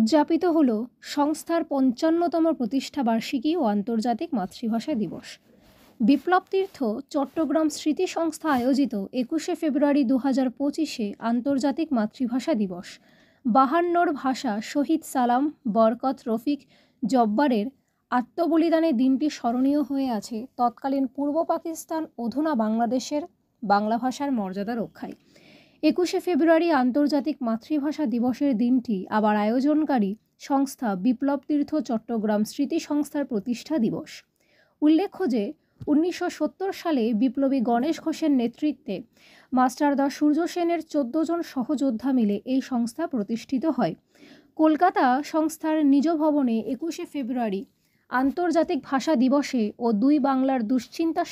উদযাপিত হল সংস্থার ৫৫তম প্রতিষ্ঠাবার্ষিকী ও আন্তর্জাতিক মাতৃভাষা দিবস। বিপ্লব তীর্থ চট্টগ্রাম স্মৃতি সংস্থা আয়োজিত ২১শে ফেব্রুয়ারি ২০২৫-এ আন্তর্জাতিক মাতৃভাষা দিবস। বাহান্নর ভাষা শহীদ সালাম, বরকত, রফিক, জব্বারের আত্মবলিদানের দিনটি স্মরণীয় হয়ে আছে তৎকালীন পূর্ব পাকিস্তান, অধুনা বাংলাদেশের বাংলা ভাষার মর্যাদা রক্ষায়। ২১শে ফেব্রুয়ারি আন্তর্জাতিক মাতৃভাষা দিবসের দিনটি আবার আয়োজনকারী সংস্থা বিপ্লব তীর্থ চট্টগ্রাম স্মৃতি সংস্থার প্রতিষ্ঠা দিবস। উল্লেখ্য যে ১৯৭০ সালে বিপ্লবী গণেশ ঘোষের নেতৃত্বে মাস্টারদা সূর্য সেনের ১৪ জন সহযোদ্ধা মিলে এই সংস্থা প্রতিষ্ঠিত হয়। কলকাতা সংস্থার নিজ ভবনে ২১শে ফেব্রুয়ারি আন্তর্জাতিক ভাষা দিবসে ও দুই বাংলার দুশ্চিন্তা